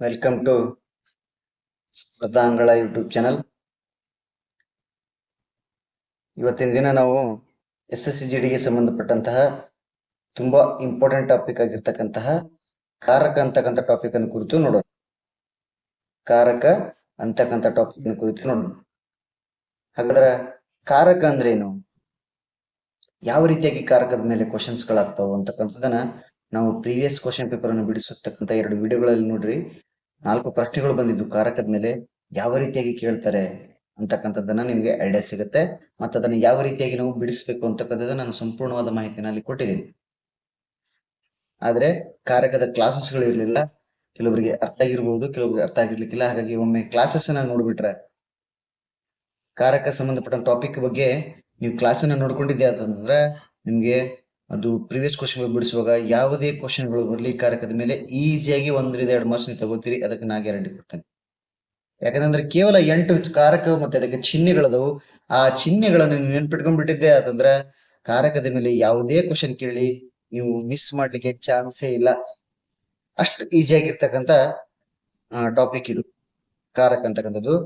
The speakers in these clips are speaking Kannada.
ವೆಲ್ಕಮ್ ಟು ಸ್ಪರ್ಧಾಂಗಳ ಯೂಟ್ಯೂಬ್ ಚಾನಲ್. ಇವತ್ತಿನ ದಿನ ನಾವು SSCGDಗೆ ಸಂಬಂಧಪಟ್ಟಂತಹ ತುಂಬಾ ಇಂಪಾರ್ಟೆಂಟ್ ಟಾಪಿಕ್ ಆಗಿರ್ತಕ್ಕಂತಹ ಕಾರಕ ಅಂತಕ್ಕಂಥ ಟಾಪಿಕ್ ಅನ್ನು ಕುರಿತು ನೋಡೋಣ. ಕಾರಕ ಅಂತಕ್ಕಂಥ ಟಾಪಿಕ್ ಕುರಿತು ನೋಡೋಣ. ಹಾಗಾದ್ರೆ ಕಾರಕ ಅಂದ್ರೆ ಏನು, ಯಾವ ರೀತಿಯಾಗಿ ಕಾರಕದ ಮೇಲೆ ಕ್ವಶನ್ಸ್ ಗಳಾಗ್ತಾವ ಅಂತಕ್ಕಂಥದನ್ನ ನಾವು ಪ್ರೀವಿಯಸ್ ಕ್ವಶನ್ ಪೇಪರ್ ಅನ್ನು ಬಿಡಿಸತಕ್ಕಂಥ 2 ವಿಡಿಯೋಗಳಲ್ಲಿ ನೋಡ್ರಿ. 4 ಪ್ರಶ್ನೆಗಳು ಬಂದಿದ್ದು ಕಾರಕದ ಮೇಲೆ ಯಾವ ರೀತಿಯಾಗಿ ಕೇಳ್ತಾರೆ ಅಂತಕ್ಕಂಥದ್ದನ್ನ ನಿಮ್ಗೆ ಐಡಿಯಾ ಸಿಗುತ್ತೆ. ಮತ್ತೆ ಅದನ್ನ ಯಾವ ರೀತಿಯಾಗಿ ನಾವು ಬಿಡಿಸ್ಬೇಕು ಅಂತಕ್ಕಂಥದ್ದನ್ನ ನಾನು ಸಂಪೂರ್ಣವಾದ ಮಾಹಿತಿನ ಅಲ್ಲಿ ಕೊಟ್ಟಿದ್ದೀನಿ. ಆದ್ರೆ ಕಾರಕದ ಕ್ಲಾಸಸ್ಗಳು ಇರಲಿಲ್ಲ. ಕೆಲವರಿಗೆ ಅರ್ಥ ಆಗಿರ್ಬೋದು, ಕೆಲವರಿಗೆ ಅರ್ಥ ಆಗಿರ್ಲಿಕ್ಕಿಲ್ಲ. ಹಾಗಾಗಿ ಒಮ್ಮೆ ಕ್ಲಾಸಸ್ ಅನ್ನ ನೋಡ್ಬಿಟ್ರೆ, ಕಾರಕ ಸಂಬಂಧಪಟ್ಟ ಟಾಪಿಕ್ ಬಗ್ಗೆ ನೀವು ಕ್ಲಾಸ್ ಅನ್ನ ನೋಡ್ಕೊಂಡಿದ್ದೆ ಅಂತಂದ್ರೆ ನಿಮ್ಗೆ ಅದು ಪ್ರೀವಿಯಸ್ ಕ್ವಶನ್ ಬಿಡಿಸುವಾಗ ಯಾವುದೇ ಕ್ವಶನ್ಗಳು ಬರಲಿ ಕಾರಕದ ಮೇಲೆ ಈಸಿಯಾಗಿ 1ರಿಂದ 2 ಮಾರ್ಕ್ಸ್ ನೀವು ತಗೋತೀರಿ. ಅದಕ್ಕೆ ನಾ ಗ್ಯಾರಂಟಿ ಕೊಡ್ತೇನೆ. ಯಾಕಂದ್ರೆ ಕೇವಲ 8 ಕಾರಕ ಮತ್ತೆ ಅದಕ್ಕೆ ಚಿಹ್ನೆಗಳದವು. ಆ ಚಿಹ್ನೆಗಳನ್ನು ನೀವು ನೆನ್ಪಿಟ್ಕೊಂಡ್ಬಿಟ್ಟಿದ್ದೆ ಅಂತಂದ್ರೆ ಕಾರಕದ ಮೇಲೆ ಯಾವುದೇ ಕ್ವಶನ್ ಕೇಳಿ ನೀವು ಮಿಸ್ ಮಾಡ್ಲಿಕ್ಕೆ ಚಾನ್ಸೇ ಇಲ್ಲ. ಅಷ್ಟು ಈಸಿಯಾಗಿರ್ತಕ್ಕಂಥ ಟಾಪಿಕ್ ಇದು. ಕಾರಕ ಅಂತಕ್ಕಂಥದ್ದು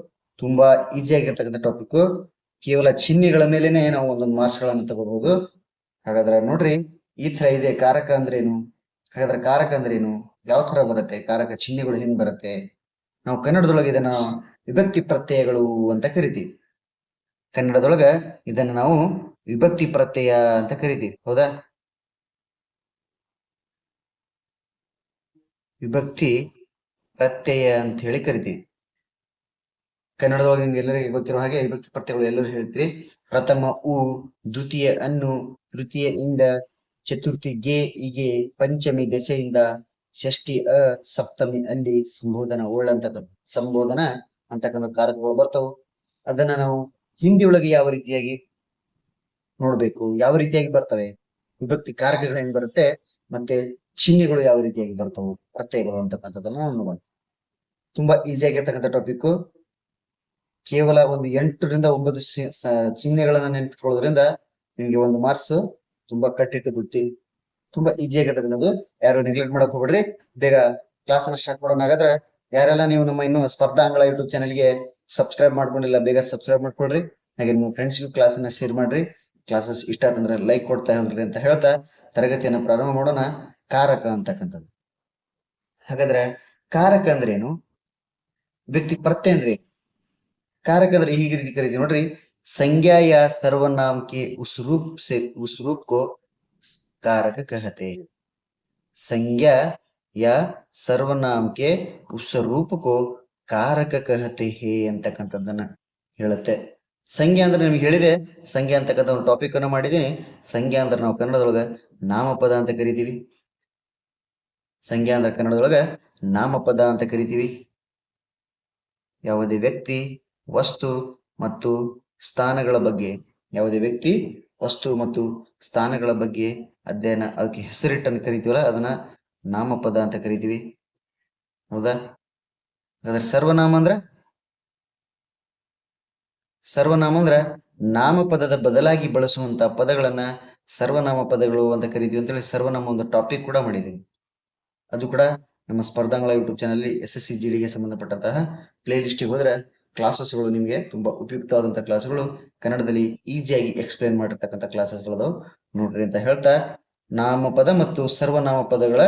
ತುಂಬಾ ಈಸಿ ಆಗಿರ್ತಕ್ಕಂಥ ಟಾಪಿಕ್. ಕೇವಲ ಚಿಹ್ನೆಗಳ ಮೇಲೆನೆ ನಾವು ಒಂದೊಂದು ಮಾರ್ಕ್ಸ್ ಗಳನ್ನು ತಗೋಬಹುದು. ಹಾಗಾದ್ರೆ ನೋಡ್ರಿ, ಈ ತರ ಇದೆ ಕಾರಕ ಅಂದ್ರೇನು. ಹಾಗಾದ್ರೆ ಕಾರಕ ಅಂದ್ರೇನು, ಯಾವ ತರ ಬರುತ್ತೆ, ಕಾರಕ ಚಿಹ್ನೆಗಳು ಹೆಂಗ್ ಬರುತ್ತೆ. ನಾವು ಕನ್ನಡದೊಳಗೆ ಇದನ್ನ ವಿಭಕ್ತಿ ಪ್ರತ್ಯಯಗಳು ಅಂತ ಕರಿತೀವಿ. ಕನ್ನಡದೊಳಗ ಇದನ್ನ ನಾವು ವಿಭಕ್ತಿ ಪ್ರತ್ಯಯ ಅಂತ ಕರಿತೀವಿ, ಹೌದಾ? ವಿಭಕ್ತಿ ಪ್ರತ್ಯಯ ಅಂತ ಹೇಳಿ ಕರಿತೀವಿ. ಕನ್ನಡದೊಳಗೆ ನಿಮ್ಗೆ ಎಲ್ಲರಿಗೆ ಗೊತ್ತಿರೋ ಹಾಗೆ ವಿಭಕ್ತಿ ಪ್ರತ್ಯಯಗಳು ಎಲ್ಲರೂ ಹೇಳ್ತೀರಿ. ಪ್ರಥಮ ಉ, ದ್ವಿತೀಯ ಅನ್ನು, ತೃತೀಯ ಇಂದ, ಚತುರ್ಥಿ ಗೆ ಇಗೆ, ಪಂಚಮಿ ದೆಸೆಯಿಂದ, ಷಷ್ಠಿ ಅ, ಸಪ್ತಮಿ ಅಲ್ಲಿ, ಸಂಬೋಧನ ಒಳ್ ಅಂತಕ್ಕಂಥ ಸಂಬೋಧನ ಅಂತಕ್ಕಂಥ ಕಾರಕಗಳು ಬರ್ತಾವು. ಅದನ್ನ ನಾವು ಹಿಂದಿ ಒಳಗೆ ಯಾವ ರೀತಿಯಾಗಿ ನೋಡ್ಬೇಕು, ಯಾವ ರೀತಿಯಾಗಿ ಬರ್ತವೆ, ವಿಭಕ್ತಿ ಕಾರಕಗಳು ಹೆಂಗ್ ಬರುತ್ತೆ, ಮತ್ತೆ ಚಿಹ್ನೆಗಳು ಯಾವ ರೀತಿಯಾಗಿ ಬರ್ತಾವು, ಪ್ರತ್ಯಯಗಳು ಅಂತಕ್ಕಂಥದ್ದನ್ನ ನೋಡೋಣ. ತುಂಬಾ ಈಸಿ ಆಗಿರ್ತಕ್ಕಂಥ ಟಾಪಿಕ್. ಕೇವಲ ಒಂದು 8ರಿಂದ 9 ಚಿಹ್ನೆಗಳನ್ನ ನೆನಪಿಟ್ಕೊಳ್ಳೋದ್ರಿಂದ ನಿಮ್ಗೆ 1 ಮಾರ್ಕ್ಸ್ ತುಂಬಾ ಕಟ್ಟಿಟ್ಟು ಬಿಡ್ತೀವಿ. ತುಂಬಾ ಈಸಿ ಆಗಿರ್ತಕ್ಕಂಥದ್ದು. ಯಾರು ನೆಗ್ಲೆಕ್ಟ್ ಮಾಡಕ್ ಹೋಗ್ಬೇಡ್ರಿ. ಬೇಗ ಕ್ಲಾಸ್ ಅನ್ನ ಸ್ಟಾರ್ಟ್ ಮಾಡೋಣ. ಹಾಗಾದ್ರೆ ಯಾರೆಲ್ಲ ನೀವು ನಮ್ಮ ಇನ್ನು ಸ್ಪರ್ಧಾಂಗಳ ಯೂಟ್ಯೂಬ್ ಚಾನಲ್ಗೆ ಸಬ್ಸ್ಕ್ರೈಬ್ ಮಾಡ್ಕೊಂಡಿಲ್ಲ, ಬೇಗ ಸಬ್ಸ್ಕ್ರೈಬ್ ಮಾಡ್ಕೊಳ್ರಿ. ಹಾಗೆ ನಿಮ್ಮ ಫ್ರೆಂಡ್ಸ್ಗೂ ಕ್ಲಾಸ್ ಅನ್ನ ಶೇರ್ ಮಾಡ್ರಿ. ಕ್ಲಾಸಸ್ ಇಷ್ಟ ಆತಂದ್ರೆ ಲೈಕ್ ಕೊಡ್ತಾ ಹೋಗ್ರಿ ಅಂತ ಹೇಳ್ತಾ ತರಗತಿಯನ್ನ ಪ್ರಾರಂಭ ಮಾಡೋಣ. ಕಾರಕ ಅಂತಕ್ಕಂಥದ್ದು. ಹಾಗಾದ್ರೆ ಕಾರಕ ಅಂದ್ರೆ ಏನು, ವ್ಯಕ್ತಿ ಪ್ರತ್ಯಯ ಅಂದ್ರೆ ಏನು? कारक ಅಂದ್ರೆ ಹೀಗೆ ರೀತಿ ಕರೀತೀವಿ ನೋಡ್ರಿ. संज्ञा या सर्वनाम के उस रूप को कारक कहते हैं. संज्ञा या सर्वनाम के उस रूप को कारक कहते हैं ಅಂತಕ್ಕಂಥದ್ದನ್ನ ಹೇಳುತ್ತೆ. ಸಂಜ್ಞಾ ಅಂದ್ರೆ ನಿಮ್ಗೆ ಹೇಳಿದೆ. ಸಂಜ್ಞಾ ಅಂತಕ್ಕಂಥ ಒಂದು ಟಾಪಿಕ್ ಅನ್ನು ಮಾಡಿದ್ದೀನಿ. ಸಂಜ್ಞಾ ಅಂದ್ರೆ ನಾವು ಕನ್ನಡದೊಳಗ ನಾಮಪದ ಅಂತ ಕರಿತೀವಿ. ಸಂಜ್ಞಾ ಅಂದ್ರೆ ಕನ್ನಡದೊಳಗ ನಾಮಪದ ಅಂತ ಕರಿತೀವಿ. ಯಾವುದೇ ವ್ಯಕ್ತಿ, ವಸ್ತು ಮತ್ತು ಸ್ಥಾನಗಳ ಬಗ್ಗೆ, ಯಾವುದೇ ವ್ಯಕ್ತಿ, ವಸ್ತು ಮತ್ತು ಸ್ಥಾನಗಳ ಬಗ್ಗೆ ಅಧ್ಯಯನ, ಅದಕ್ಕೆ ಹೆಸರಿಟ್ಟನ್ನು ಕರಿತೀವಲ್ಲ, ಅದನ್ನ ನಾಮಪದ ಅಂತ ಕರಿತೀವಿ, ಹೌದಾ? ಹಾಗಾದ್ರೆ ಸರ್ವನಾಮ ಅಂದ್ರ ನಾಮಪದದ ಬದಲಾಗಿ ಬಳಸುವಂತ ಪದಗಳನ್ನ ಸರ್ವನಾಮ ಪದಗಳು ಅಂತ ಕರಿತೀವಿ ಅಂತೇಳಿ ಸರ್ವನಾಮ ಒಂದು ಟಾಪಿಕ್ ಕೂಡ ಮಾಡಿದೀವಿ. ಅದು ಕೂಡ ನಮ್ಮ ಸ್ಪರ್ಧಾಂಗಳ ಯೂಟ್ಯೂಬ್ ಚಾನಲ್ SSCGDಗೆ ಸಂಬಂಧಪಟ್ಟಂತಹ ಪ್ಲೇ ಲಿಸ್ಟಿಗೆ ಹೋದ್ರೆ ಕ್ಲಾಸಸ್ಗಳು ನಿಮಗೆ ತುಂಬಾ ಉಪಯುಕ್ತವಾದಂತಹ ಕ್ಲಾಸ್ಗಳು, ಕನ್ನಡದಲ್ಲಿ ಈಸಿಯಾಗಿ ಎಕ್ಸ್ಪ್ಲೇನ್ ಮಾಡಿರ್ತಕ್ಕಂಥ ಕ್ಲಾಸಸ್ಗಳು ನೋಡ್ರಿ ಅಂತ ಹೇಳ್ತಾ, ನಾಮಪದ ಮತ್ತು ಸರ್ವನಾಮ ಪದಗಳ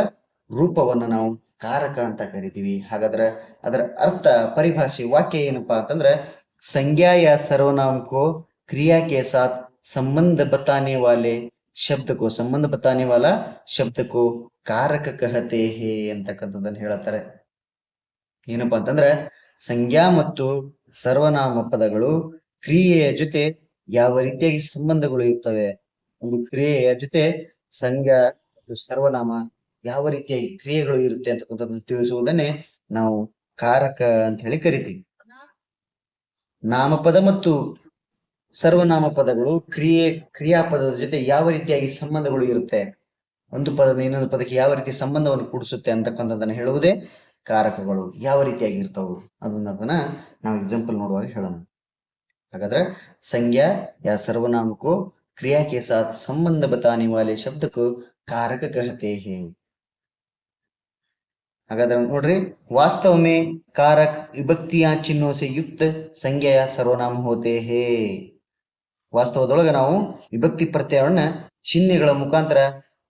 ರೂಪವನ್ನ ನಾವು ಕಾರಕ ಅಂತ ಕರಿತೀವಿ. ಹಾಗಾದ್ರೆ ಅದರ ಅರ್ಥ, ಪರಿಭಾಷೆ, ವಾಕ್ಯ ಏನಪ್ಪಾ ಅಂತಂದ್ರೆ, संज्ञा या सर्वनाम को क्रिया के साथ संबंध बताने वाले शब्द को, संबंध बताने वाला शब्द को कारक कहते हैं ಅಂತಕ್ಕಂಥದ್ದನ್ನು ಹೇಳುತ್ತಾರೆ. ಏನಪ್ಪಾ ಅಂತಂದ್ರೆ, ಸಂಜ್ಞಾ ಮತ್ತು ಸರ್ವನಾಮ ಪದಗಳು ಕ್ರಿಯೆಯ ಜೊತೆ ಯಾವ ರೀತಿಯಾಗಿ ಸಂಬಂಧಗಳು ಇರ್ತವೆ, ಒಂದು ಕ್ರಿಯೆಯ ಜೊತೆ ಸಂಜ್ಞಾ ಮತ್ತು ಸರ್ವನಾಮ ಯಾವ ರೀತಿಯಾಗಿ ಕ್ರಿಯೆಗಳು ಇರುತ್ತೆ ಅಂತಕ್ಕಂಥದ್ದನ್ನು ತಿಳಿಸುವುದನ್ನೇ ನಾವು ಕಾರಕ ಅಂತ ಹೇಳಿ ಕರಿತೀವಿ. ನಾಮಪದ ಮತ್ತು ಸರ್ವನಾಮ ಪದಗಳು ಕ್ರಿಯಾಪದದ ಜೊತೆ ಯಾವ ರೀತಿಯಾಗಿ ಸಂಬಂಧಗಳು ಇರುತ್ತೆ, ಒಂದು ಪದದ ಇನ್ನೊಂದು ಪದಕ್ಕೆ ಯಾವ ರೀತಿ ಸಂಬಂಧವನ್ನು ಕೂಡಿಸುತ್ತೆ ಅಂತಕ್ಕಂಥದ್ದನ್ನ ಹೇಳುವುದೇ ಕಾರಕಗಳು. ಯಾವ ರೀತಿಯಾಗಿ ಇರ್ತವು ಅದನ್ನ ನಾವು ಎಕ್ಸಾಂಪಲ್ ನೋಡುವಾಗ ಹೇಳೋಣ. ಹಾಗಾದ್ರೆ ಸಂಜ್ಞಾ ಯಾ ಸರ್ವನಾಮ को क्रिया के साथ संबंध बताने वाले शब्द को कारक कहते हैं. ಹಾಗಾದ್ರೆ ನೋಡ್ರಿ, वास्तव में कारक विभक्तियां चिन्हों से युक्त संज्ञा या सर्वनाम होते हैं. ವಾಸ್ತವದೊಳಗ ನಾವು ವಿಭಕ್ತಿ ಪ್ರತ್ಯಯವನ್ನ ಚಿಹ್ನೆಗಳ ಮುಖಾಂತರ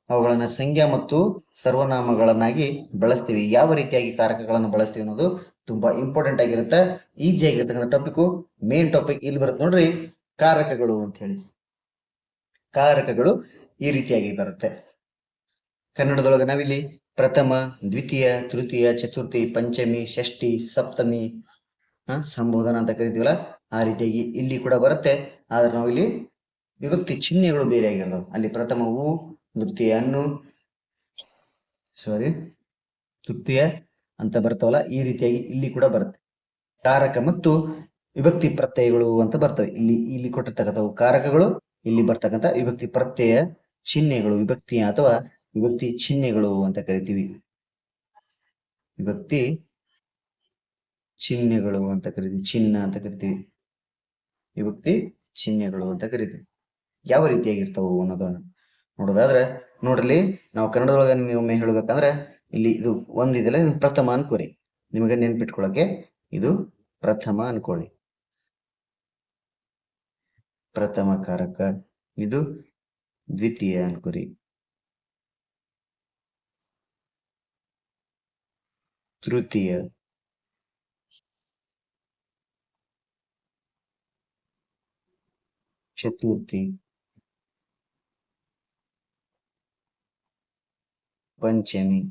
ಅವುಗಳನ್ನ ಸಂಜ್ಞಾ ಮತ್ತು ಸರ್ವನಾಮಗಳನ್ನಾಗಿ ಬಳಸ್ತೀವಿ. ಯಾವ ರೀತಿಯಾಗಿ ಕಾರಕಗಳನ್ನು ಬಳಸ್ತೀವಿ ಅನ್ನೋದು ತುಂಬಾ ಇಂಪಾರ್ಟೆಂಟ್ ಆಗಿರುತ್ತೆ. ಈಜಿ ಆಗಿರ್ತಕ್ಕಂಥ ಟಾಪಿಕ್, ಮೇನ್ ಟಾಪಿಕ್ ಇಲ್ಲಿ ಬರುತ್ತೆ ನೋಡ್ರಿ, ಕಾರಕಗಳು ಅಂತ ಹೇಳಿ. ಕಾರಕಗಳು ಈ ರೀತಿಯಾಗಿ ಬರುತ್ತೆ. ಕನ್ನಡದೊಳಗೆ ನಾವಿಲ್ಲಿ ಪ್ರಥಮ, ದ್ವಿತೀಯ, ತೃತೀಯ, ಚತುರ್ಥಿ, ಪಂಚಮಿ, ಷಷ್ಠಿ, ಸಪ್ತಮಿ, ಸಂಬೋಧನ ಅಂತ ಕರಿತೀವಲ್ಲ, ಆ ರೀತಿಯಾಗಿ ಇಲ್ಲಿ ಕೂಡ ಬರುತ್ತೆ. ಆದ್ರೆ ನಾವು ಇಲ್ಲಿ ವಿಭಕ್ತಿ ಚಿಹ್ನೆಗಳು ಬೇರೆ ಆಗಿರೋದು. ಅಲ್ಲಿ ಪ್ರಥಮ ಉ, ದ್ವಿತೀಯ ಅನ್ನು, ತೃತೀಯ ಅಂತ ಬರ್ತಾವಲ್ಲ, ಈ ರೀತಿಯಾಗಿ ಇಲ್ಲಿ ಕೂಡ ಬರುತ್ತೆ. ಕಾರಕ ಮತ್ತು ವಿಭಕ್ತಿ ಪ್ರತ್ಯಯಗಳು ಅಂತ ಬರ್ತವೆ. ಇಲ್ಲಿ ಕೊಟ್ಟಿರ್ತಕ್ಕಂಥವು ಕಾರಕಗಳು, ಇಲ್ಲಿ ಬರ್ತಕ್ಕಂಥ ವಿಭಕ್ತಿ ಪ್ರತ್ಯಯ ಚಿಹ್ನೆಗಳು, ವಿಭಕ್ತಿ ಅಥವಾ ವಿಭಕ್ತಿ ಚಿಹ್ನೆಗಳು ಅಂತ ಕರಿತೀವಿ. ವಿಭಕ್ತಿ ಚಿಹ್ನೆಗಳು ಅಂತ ಕರಿತೀವಿ, ಚಿಹ್ನ ಅಂತ ಕರಿತೀವಿ, ವಿಭಕ್ತಿ ಚಿಹ್ನೆಗಳು ಅಂತ ಕರಿತೀವಿ. ಯಾವ ರೀತಿಯಾಗಿರ್ತಾವು ಅನ್ನೋದನ್ನ ನೋಡೋದಾದ್ರೆ ನೋಡ್ರಿ, ನಾವು ಕನ್ನಡದೊಳಗೆ ಒಮ್ಮೆ ಹೇಳ್ಬೇಕಂದ್ರೆ ಇಲ್ಲಿ ಇದು ಒಂದಿದೆಲ್ಲ ಪ್ರಥಮ ಅನ್ಕೋರಿ. ನಿಮಗೆ ನೆನ್ಪಿಟ್ಕೊಳಕ್ಕೆ ಇದು ಪ್ರಥಮ ಅನ್ಕೊಳ್ಳಿ, ಪ್ರಥಮ ಕಾರಕ. ಇದು ದ್ವಿತೀಯ ಅನ್ಕೋರಿ, ತೃತೀಯ, ಚತುರ್ಥಿ, ಪಂಚಮಿ,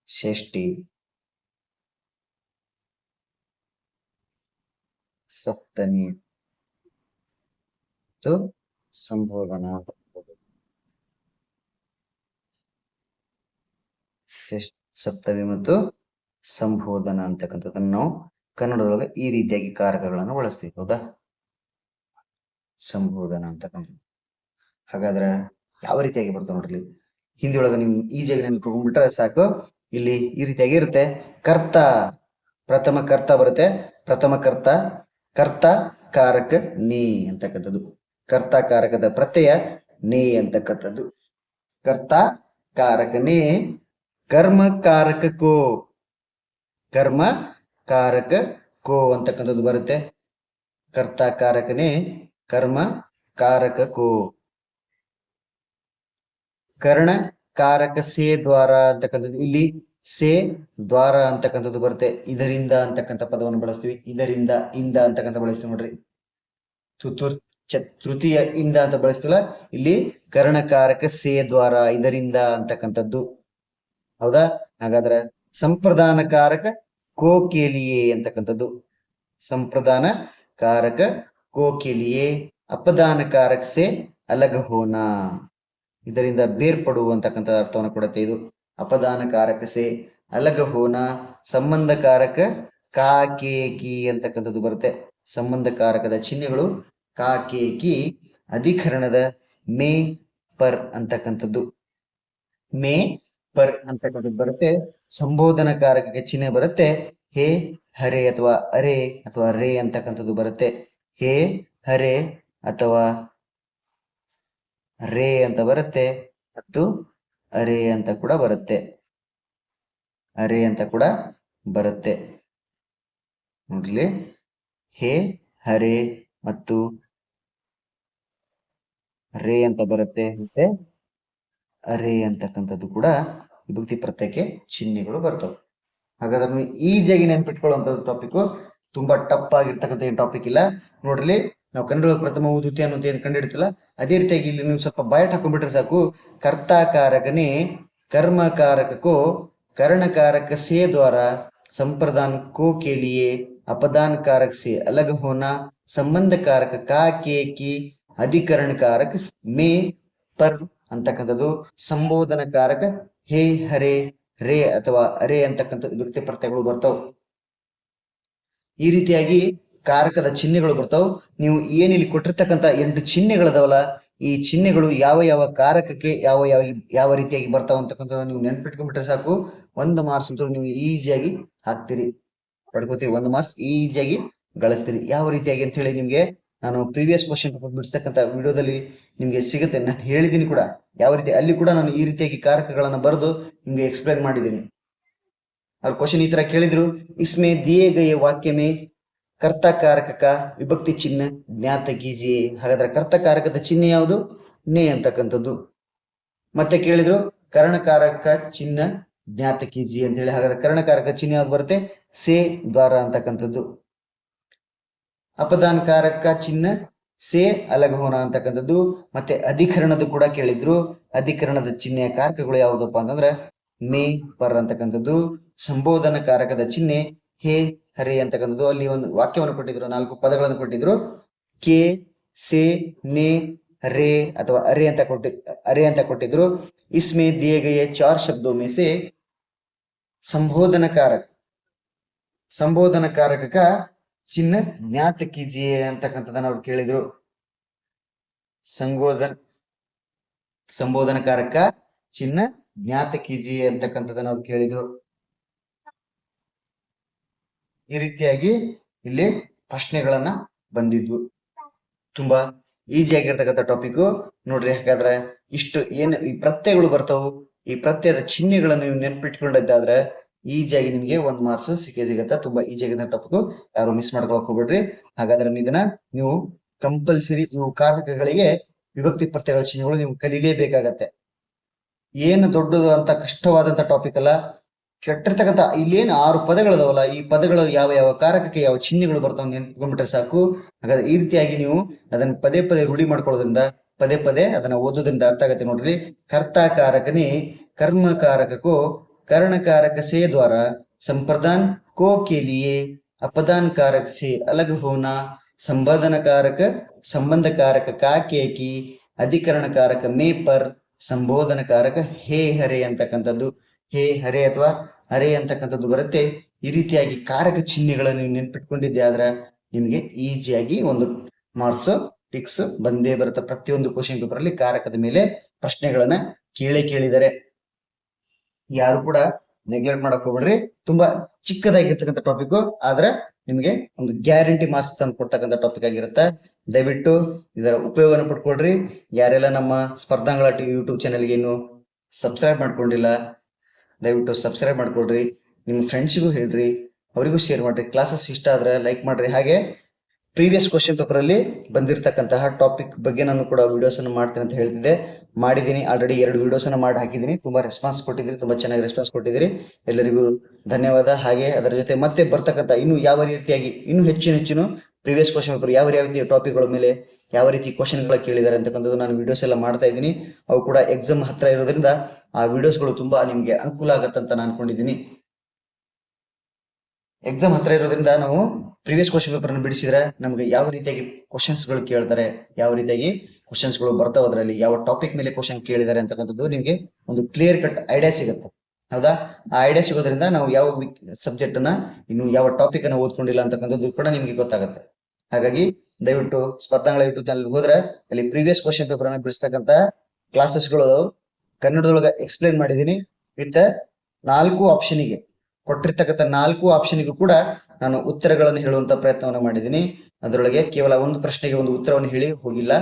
ಷಷ್ಠಿ, ಸಪ್ತಮಿ ಮತ್ತು ಸಂಬೋಧನ. ಸಪ್ತಮಿ ಮತ್ತು ಸಂಬೋಧನ ಅಂತಕ್ಕಂಥದ್ದನ್ನು ನಾವು ಕನ್ನಡದೊಳಗೆ ಈ ರೀತಿಯಾಗಿ ಕಾರಕಗಳನ್ನು ಬಳಸ್ತೀವಿ. ಹೌದಾ? ಸಂಬೋಧನ ಅಂತಕ್ಕಂಥದ್ದು. ಹಾಗಾದ್ರೆ ಯಾವ ರೀತಿಯಾಗಿ ಬರ್ತವೆ ನೋಡ್ರಿ, ಹಿಂದಿ ಒಳಗೆ ನೀವು ಈಜಿಯಾಗಿ ನೆನ್ಕೊಂಡ್ಬಿಟ್ರೆ ಸಾಕು. ಇಲ್ಲಿ ಈ ರೀತಿಯಾಗಿ ಇರುತ್ತೆ. ಕರ್ತ, ಪ್ರಥಮ ಕರ್ತ ಬರುತ್ತೆ. ಪ್ರಥಮ ಕರ್ತ, ಕರ್ತ ಕಾರಕ ನೇ ಅಂತಕ್ಕಂಥದ್ದು. ಕರ್ತ ಕಾರಕದ ಪ್ರತ್ಯಯ ನೇ ಅಂತಕ್ಕಂಥದ್ದು. ಕರ್ತ ಕಾರಕ ನೇ, ಕರ್ಮ ಕಾರಕ ಕೋ, ಕರ್ಮ ಕಾರಕ ಕೋ ಅಂತಕ್ಕಂಥದ್ದು ಬರುತ್ತೆ. ಕರ್ತ ಕಾರಕನೇ, ಕರ್ಮ ಕಾರಕ ಕೋ. ಕರ್ಣ ಕಾರಕ ಸೇ ದ್ವಾರ ಅಂತಕ್ಕಂಥದ್ದು, ಇಲ್ಲಿ ಸೇ ದ್ವಾರ ಅಂತಕ್ಕಂಥದ್ದು ಬರುತ್ತೆ. ಇದರಿಂದ ಅಂತಕ್ಕಂಥ ಪದವನ್ನು ಬಳಸ್ತೀವಿ. ಇದರಿಂದ, ಇಂದ ಅಂತಕ್ಕಂಥ ಬಳಸ್ತೀವಿ ನೋಡ್ರಿ. ತೃತೀಯ ಇಂದ ಅಂತ ಬಳಸ್ತಿಲ್ಲ, ಇಲ್ಲಿ ಕರ್ಣಕಾರಕ ಸೇ ದ್ವಾರ, ಇದರಿಂದ ಅಂತಕ್ಕಂಥದ್ದು. ಹೌದಾ? ಹಾಗಾದ್ರೆ ಸಂಪ್ರದಾನ ಕಾರಕ ಕೋಕೆಲಿಯೇ ಅಂತಕ್ಕಂಥದ್ದು. ಸಂಪ್ರದಾನ ಕಾರಕ ಕೋಕೆಲಿಯೇ, ಅಪದಾನ ಕಾರಕ ಸೇ ಅಲಗ ಹೋನಾ, ಇದರಿಂದ ಬೇರ್ಪಡುವಂತಕ್ಕಂಥ ಅರ್ಥವನ್ನು ಕೊಡುತ್ತೆ. ಇದು ಅಪದಾನ ಕಾರಕ ಸೇ ಅಲಗ ಹೋನಾ. ಸಂಬಂಧ ಕಾರಕ ಕಾಕೇಕಿ ಅಂತಕ್ಕಂಥದ್ದು ಬರುತ್ತೆ. ಸಂಬಂಧ ಕಾರಕದ ಚಿಹ್ನೆಗಳು ಕಾಕೇಕಿ. ಅಧಿಕರಣದ ಮೇ ಪರ್ ಅಂತಕ್ಕಂಥದ್ದು, ಮೇ ಪರ್ ಅಂತಕ್ಕಂಥದ್ದು ಬರುತ್ತೆ. ಸಂಬೋಧನ ಕಾರಕಕ್ಕೆ ಚಿಹ್ನೆ ಬರುತ್ತೆ ಹೇ, ಹರೆ ಅಥವಾ ಅರೆ ಅಥವಾ ರೇ ಅಂತಕ್ಕಂಥದ್ದು ಬರುತ್ತೆ. ಹೇ, ಹರೆ ಅಥವಾ ರೇ ಅಂತ ಬರುತ್ತೆ, ಮತ್ತು ಅರೆ ಅಂತ ಕೂಡ ಬರುತ್ತೆ. ಅರೆ ಅಂತ ಕೂಡ ಬರುತ್ತೆ ನೋಡ್ಲಿ. ಹೇ, ಹರೆ ಮತ್ತು ರೇ ಅಂತ ಬರುತ್ತೆ, ಮತ್ತೆ ಅರೆ ಅಂತಕ್ಕಂಥದ್ದು ಕೂಡ ವಿಭಕ್ತಿ ಪ್ರತ್ಯಯಕ್ಕೆ ಚಿಹ್ನೆಗಳು ಬರ್ತವೆ. ಹಾಗಾದ್ರೆ ಈಜಿಯಾಗಿ ನೆನ್ಪಿಟ್ಕೊಳ್ಳುವಂತ ಟಾಪಿಕ್, ತುಂಬಾ ಟಫ್ ಆಗಿರ್ತಕ್ಕಂಥ ಏನ್ ಟಾಪಿಕ್ ಇಲ್ಲ ನೋಡ್ರಿ. ನಾವು ಕನ್ನಡ ಪ್ರಥಮ ದ್ವಿತೀಯ ಅನ್ನೋದು ಏನು ಕಂಡಿಡ್ತಿಲ್ಲ, ಅದೇ ರೀತಿಯಾಗಿ ಇಲ್ಲಿ ನೀವು ಸ್ವಲ್ಪ ಬಯಟ್ ಹಾಕೊಂಡ್ಬಿಟ್ರೆ ಸಾಕು. ಕರ್ತಾಕಾರಕನೇ, ಕರ್ಮಕಾರಕಕ್ಕೋ, कर्णकारक से द्वारा, संप्रदान को के लिए, अपदान कारक से अलग होना, संबंध कारक का के की, अधिकरण कारक में पर ಅಂತಕ್ಕಂಥದ್ದು, ಸಂಬೋಧನ ಕಾರಕ ಹೇ, ಹರೆ, ರೇ ಅಥವಾ ಅರೆ ಅಂತಕ್ಕಂಥ ವಿಭಕ್ತಿ ಪ್ರತ್ಯಯಗಳು ಬರ್ತಾವ. ಈ ರೀತಿಯಾಗಿ ಕಾರಕದ ಚಿಹ್ನೆಗಳು ಬರ್ತಾವ. ನೀವು ಏನಿಲ್ಲಿ ಕೊಟ್ಟಿರ್ತಕ್ಕಂಥ 8 ಚಿಹ್ನೆಗಳದಾವಲ್ಲ, ಈ ಚಿಹ್ನೆಗಳು ಯಾವ ಯಾವ ಕಾರಕಕ್ಕೆ ಯಾವ ಯಾವ ಯಾವ ರೀತಿಯಾಗಿ ಬರ್ತಾವ ಅಂತಕ್ಕಂಥದ್ದು ನೀವು ನೆನ್ಪಿಟ್ಕೊಂಡ್ಬಿಟ್ರೆ ಸಾಕು. 1 ಮಾರ್ಕ್ಸ್ ಅಂತೂ ನೀವು ಈಸಿಯಾಗಿ ಹಾಕ್ತೀರಿ, ಪಡ್ಕೋತೀರಿ. 1 ಮಾರ್ಕ್ಸ್ ಈಸಿಯಾಗಿ ಗಳಿಸ್ತೀರಿ. ಯಾವ ರೀತಿಯಾಗಿ ಅಂತ ಹೇಳಿ ನಿಮ್ಗೆ ನಾನು ಪ್ರೀವಿಯಸ್ ಕ್ವಶನ್ ಪೇಪರ್ ಬಿಡಿಸ್ತಕ್ಕಂಥ ವಿಡಿಯೋದಲ್ಲಿ ನಿಮಗೆ ಸಿಗುತ್ತೆ. ನಾನು ಹೇಳಿದ್ದೀನಿ ಕೂಡ ಯಾವ ರೀತಿ, ಅಲ್ಲಿ ಕೂಡ ನಾನು ಈ ರೀತಿಯಾಗಿ ಕಾರಕಗಳನ್ನು ಬರೆದು ನಿಮಗೆ ಎಕ್ಸ್ಪ್ಲೈನ್ ಮಾಡಿದ್ದೀನಿ. ಅವ್ರ ಕ್ವಶನ್ ಈ ತರ ಕೇಳಿದ್ರು, ಇಸ್ಮೆ ದಿಯೇ ಗಯೆ ವಾಕ್ಯ ಮೇ ಕರ್ತಕಾರಕ का ವಿಭಕ್ತಿ ಚಿಹ್ನೆ ಜ್ಞಾತ ಕೀಜಿಯೇ. ಹಾಗಾದ್ರೆ ಕರ್ತಕಾರಕದ ಚಿಹ್ನೆ ಯಾವುದು? ನೇ ಅಂತಕ್ಕಂಥದ್ದು. ಮತ್ತೆ ಕೇಳಿದ್ರು ಕರ್ಣಕಾರಕ ಚಿಹ್ನ ಜ್ಞಾತ ಕೀಜಿ ಅಂತ ಹೇಳಿ. ಹಾಗಾದ್ರೆ ಕರ್ಣಕಾರಕ ಚಿಹ್ನೆ ಯಾವ್ದು ಬರುತ್ತೆ? ಸೇ ದ್ವಾರ ಅಂತಕ್ಕಂಥದ್ದು. ಅಪದಾನಕಾರಕ ಚಿಹ್ನ ಸೇ ಅಲಗ ಹೋನ ಅಂತಕ್ಕಂಥದ್ದು. ಮತ್ತೆ ಅಧಿಕರಣದ ಕೂಡ ಕೇಳಿದ್ರು, ಅಧಿಕರಣದ ಚಿಹ್ನೆಯ ಕಾರಕಗಳು ಯಾವುದಪ್ಪ ಅಂತಂದ್ರೆ ಮೇ ಪರ್ ಅಂತಕ್ಕಂಥದ್ದು. ಸಂಬೋಧನ ಕಾರಕದ ಚಿಹ್ನೆ ಹೇ ಹರೇ ಅಂತಕ್ಕಂಥದ್ದು. ಅಲ್ಲಿ ಒಂದು ವಾಕ್ಯವನ್ನು ಕೊಟ್ಟಿದ್ರು, 4 ಪದಗಳನ್ನು ಕೊಟ್ಟಿದ್ರು. ಕೆ ಸೇ ನೇ ರೇ ಅಥವಾ ಅರೆ ಅಂತ ಕೊಟ್ಟಿದ್ರು. ಇಸ್ಮೇ ದಿಯೇ ಗಯೆ 4 ಶಬ್ದೋ ಮೇ ಸೆ ಸಂಬೋಧನ ಕಾರಕ ಚಿಹ್ನ ಜ್ಞಾತ ಕೀಜಿಯೇ ಅಂತಕ್ಕಂಥದ್ದನ್ನ ಅವ್ರು ಕೇಳಿದ್ರು. ಸಂಬೋಧನ ಕಾರಕ ಚಿಹ್ನ ಜ್ಞಾತ ಕೀಜಿಯೇ ಅಂತಕ್ಕಂಥದ್ದನ್ನ ಅವ್ರು ಕೇಳಿದ್ರು. ಈ ರೀತಿಯಾಗಿ ಇಲ್ಲಿ ಪ್ರಶ್ನೆಗಳನ್ನ ಬಂದಿದ್ವು. ತುಂಬಾ ಈಸಿ ಆಗಿರ್ತಕ್ಕಂಥ ಟಾಪಿಕ್ ನೋಡ್ರಿ. ಹಾಗಾದ್ರೆ ಇಷ್ಟು ಏನು ಈ ಪ್ರತ್ಯಯಗಳು ಬರ್ತಾವು, ಈ ಪ್ರತ್ಯಯದ ಚಿಹ್ನೆಗಳನ್ನು ನೀವು ನೆನ್ಪಿಟ್ಕೊಂಡಿದ್ದಾದ್ರೆ ಈಜಿಯಾಗಿ ನಿಮ್ಗೆ 1 ಮಾರ್ಕ್ಸ್ ಸಿಗುತ್ತೆ. ತುಂಬಾ ಈಜಿ ಆಗಿದ್ದ ಟಾಪಿಕ್, ಯಾರು ಮಿಸ್ ಮಾಡ್ಕೊಳಕ್ ಹೋಗ್ಬಿಡ್ರಿ. ಹಾಗಾದ್ರೆ ಇದನ್ನ ನೀವು ಕಂಪಲ್ಸರಿ ನೀವು ಕಾರಕಗಳಿಗೆ ವಿಭಕ್ತಿ ಪ್ರತ್ಯಯಗಳ ಚಿಹ್ನೆಗಳು ನೀವು ಕಲೀಲೇಬೇಕಾಗತ್ತೆ. ಏನು ದೊಡ್ಡದು ಅಂತ ಕಷ್ಟವಾದಂತ ಟಾಪಿಕ್ ಅಲ್ಲ. ಕೆಟ್ಟಿರ್ತಕ್ಕಂಥ ಇಲ್ಲೇನು 6 ಪದಗಳದಾವಲ್ಲ, ಈ ಪದಗಳು ಯಾವ ಯಾವ ಕಾರಕಕ್ಕೆ ಯಾವ ಚಿಹ್ನೆಗಳು ಬರ್ತಾವ ನೆನ್ಕೊಂಡ್ಬಿಟ್ರೆ ಸಾಕು. ಹಾಗಾದ್ರೆ ಈ ರೀತಿಯಾಗಿ ನೀವು ಅದನ್ನ ಪದೇ ಪದೇ ರೂಢಿ ಮಾಡ್ಕೊಳ್ಳೋದ್ರಿಂದ, ಪದೇ ಪದೇ ಅದನ್ನ ಓದೋದ್ರಿಂದ ಅರ್ಥ ಆಗತ್ತೆ. ನೋಡ್ರಿ, ಕರ್ತಾಕಾರಕನೇ कर्मकारको कर्णकारक से द्वारा संप्रदान को के लिए अपदान कारक से अलग होना, संबोधन कारक संबंध कारक का के की अधिकरण कारक में पर ಸಂಬೋಧನ ಕಾರಕ ಹೇ ಹರೆ ಅಂತಕ್ಕಂಥದ್ದು. ಹೇ ಹರೆ ಅಥವಾ ಹರೆ ಅಂತಕ್ಕಂಥದ್ದು ಬರುತ್ತೆ. ಈ ರೀತಿಯಾಗಿ ಕಾರಕ ಚಿಹ್ನೆಗಳನ್ನು ನೀವು ನೆನ್ಪಿಟ್ಕೊಂಡಿದ್ದೆ ಆದ್ರೆ ನಿಮ್ಗೆ ಈಸಿಯಾಗಿ 1 ಮಾರ್ಕ್ಸ್ ಫಿಕ್ಸ್ ಬಂದೇ ಬರುತ್ತೆ. ಪ್ರತಿಯೊಂದು ಕ್ವಶನ್ ಪೇಪರ್ ಅಲ್ಲಿ ಕಾರಕದ ಮೇಲೆ ಪ್ರಶ್ನೆಗಳನ್ನ ಕೇಳಿದ್ದಾರೆ. ಯಾರು ಕೂಡ ನೆಗ್ಲೆಕ್ಟ್ ಮಾಡಕ್ ಹೋಗ್ಬೇಡ್ರಿ. ತುಂಬಾ ಚಿಕ್ಕದಾಗಿರ್ತಕ್ಕಂಥ ಟಾಪಿಕ್ ಆದ್ರೆ ನಿಮ್ಗೆ ಒಂದು ಗ್ಯಾರಂಟಿ ಮಾರ್ಕ್ಸ್ ತಂದು ಕೊಡ್ತಕ್ಕಂಥ ಟಾಪಿಕ್ ಆಗಿರುತ್ತೆ. ದಯವಿಟ್ಟು ಇದರ ಉಪಯೋಗನ ಪಡ್ಕೊಳ್ರಿ. ಯಾರೆಲ್ಲ ನಮ್ಮ ಸ್ಪರ್ಧಾಂಗಳ ಯೂಟ್ಯೂಬ್ ಚಾನೆಲ್ಗೆ ಇನ್ನು ಸಬ್ಸ್ಕ್ರೈಬ್ ಮಾಡ್ಕೊಂಡಿಲ್ಲ, ದಯವಿಟ್ಟು ಸಬ್ಸ್ಕ್ರೈಬ್ ಮಾಡ್ಕೊಳ್ರಿ. ನಿಮ್ಮ ಫ್ರೆಂಡ್ಸಿಗೂ ಹೇಳ್ರಿ, ಅವರಿಗೂ ಶೇರ್ ಮಾಡ್ರಿ. ಕ್ಲಾಸಸ್ ಇಷ್ಟ ಆದ್ರೆ ಲೈಕ್ ಮಾಡ್ರಿ. ಹಾಗೆ ಪ್ರೀವಿಯಸ್ ಕ್ವಶನ್ ಪೇಪರ್ ಅಲ್ಲಿ ಬಂದಿರತಕ್ಕಂತಹ ಟಾಪಿಕ್ ಬಗ್ಗೆ ನಾನು ಕೂಡ ವಿಡಿಯೋಸ್ ಅನ್ನು ಮಾಡ್ತೀನಿ ಅಂತ ಹೇಳ್ತಿದ್ದೆ. ಮಾಡಿದ್ದೀನಿ, ಆಲ್ರೆಡಿ 2 ವಿಡಿಯೋಸ್ ಅನ್ನು ಮಾಡಿ ಹಾಕಿದ್ದೀನಿ. ತುಂಬಾ ರೆಸ್ಪಾನ್ಸ್ ಕೊಟ್ಟಿದ್ರಿ, ತುಂಬಾ ಚೆನ್ನಾಗಿ ರೆಸ್ಪಾನ್ಸ್ ಕೊಟ್ಟಿದ್ದೀರಿ. ಎಲ್ಲರಿಗೂ ಧನ್ಯವಾದ. ಹಾಗೆ ಅದರ ಜೊತೆ ಮತ್ತೆ ಬರ್ತಕ್ಕಂಥ ಇನ್ನು ಯಾವ ರೀತಿಯಾಗಿ ಇನ್ನೂ ಹೆಚ್ಚಿನ ಪ್ರೀವಿಯಸ್ ಕ್ವಶನ್ ಪೇಪರ್ ಯಾವ ರೀತಿಯ ಟಾಪಿಕ್ಗಳ ಮೇಲೆ ಯಾವ ರೀತಿ ಕ್ವಶನ್ಗಳ ಕೇಳಿದ್ದಾರೆ ಅಂತಕ್ಕಂಥದ್ದು ನಾನು ವಿಡಿಯೋಸ್ ಎಲ್ಲ ಮಾಡ್ತಾ ಇದ್ದೀನಿ. ಅವು ಕೂಡ ಎಕ್ಸಾಮ್ ಹತ್ರ ಇರೋದ್ರಿಂದ ಆ ವಿಡಿಯೋಸ್ಗಳು ತುಂಬಾ ನಿಮ್ಗೆ ಅನುಕೂಲ ಆಗತ್ತಂತ ನಾನು ಅನ್ಕೊಂಡಿದ್ದೀನಿ. ಎಕ್ಸಾಮ್ ಹತ್ರ ಇರೋದ್ರಿಂದ ನಾವು ಪ್ರೀವಿಯಸ್ ಕ್ವಶನ್ ಪೇಪರ್ ಅನ್ನು ಬಿಡಿಸಿದ್ರೆ ನಮ್ಗೆ ಯಾವ ರೀತಿಯಾಗಿ ಕ್ವಶನ್ಸ್ ಗಳು ಕೇಳ್ತಾರೆ, ಯಾವ ರೀತಿಯಾಗಿ ಕ್ವಶನ್ಸ್ ಗಳು ಬರ್ತಾವ, ಅದರಲ್ಲಿ ಯಾವ ಟಾಪಿಕ್ ಮೇಲೆ ಕ್ವಶನ್ ಕೇಳಿದ್ದಾರೆ ಅಂತಕ್ಕಂಥದ್ದು ನಿಮ್ಗೆ ಒಂದು ಕ್ಲಿಯರ್ ಕಟ್ ಐಡಿಯಾ ಸಿಗುತ್ತೆ. ಹೌದಾ? ಆ ಐಡಿಯಾ ಸಿಗೋದ್ರಿಂದ ನಾವು ಯಾವ ಸಬ್ಜೆಕ್ಟ್ ಅನ್ನ ಇನ್ನು ಯಾವ ಟಾಪಿಕ್ ಅನ್ನ ಓದ್ಕೊಂಡಿಲ್ಲ ಅಂತಕ್ಕಂಥದ್ದು ಕೂಡ ನಿಮ್ಗೆ ಗೊತ್ತಾಗುತ್ತೆ. ಹಾಗಾಗಿ ದಯವಿಟ್ಟು ಸ್ಪರ್ಧಾಂಗಳ ಯೂಟ್ಯೂಬ್ ಚಾನಲ್ ಹೋದ್ರೆ ಅಲ್ಲಿ ಪ್ರೀವಿಯಸ್ ಕ್ವಶನ್ ಪೇಪರ್ ಅನ್ನ ಬಿಡಿಸ್ತಕ್ಕಂಥ ಕ್ಲಾಸಸ್ಗಳು ಕನ್ನಡದೊಳಗೆ ಎಕ್ಸ್ಪ್ಲೈನ್ ಮಾಡಿದ್ದೀನಿ. ವಿತ್ 4 ಆಪ್ಷನ್ಗೆ ಕೊಟ್ಟಿರ್ತಕ್ಕಂಥ 4 ಆಪ್ಷನ್ಗೂ ಕೂಡ ನಾನು ಉತ್ತರಗಳನ್ನು ಹೇಳುವಂತ ಪ್ರಯತ್ನವನ್ನು ಮಾಡಿದ್ದೀನಿ. ಅದರೊಳಗೆ ಕೇವಲ 1 ಪ್ರಶ್ನೆಗೆ 1 ಉತ್ತರವನ್ನು ಹೇಳಿ ಹೋಗಿಲ್ಲ.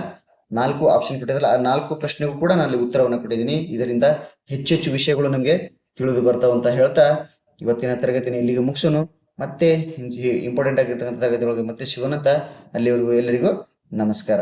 4 ಆಪ್ಷನ್ ಕೊಟ್ಟಿದ್ರಲ್ಲ, ಆ 4 ಪ್ರಶ್ನೆಗೂ ಕೂಡ ನಾನು ಉತ್ತರವನ್ನು ಕೊಟ್ಟಿದ್ದೀನಿ. ಇದರಿಂದ ಹೆಚ್ಚು ವಿಷಯಗಳು ನಮಗೆ ತಿಳಿದು ಬರ್ತಾವ ಅಂತ ಹೇಳ್ತಾ ಇವತ್ತಿನ ತರಗತಿನ ಇಲ್ಲಿಗೆ ಮುಗಿಸೋನು. ಮತ್ತೆ ಇಂಪಾರ್ಟೆಂಟ್ ಆಗಿರ್ತಕ್ಕಂಥ ತರಗತಿಯೊಳಗೆ ಮತ್ತೆ ಸಿಗೋಣ. ಅಲ್ಲಿವರೆಗೂ ಎಲ್ಲರಿಗೂ ನಮಸ್ಕಾರ.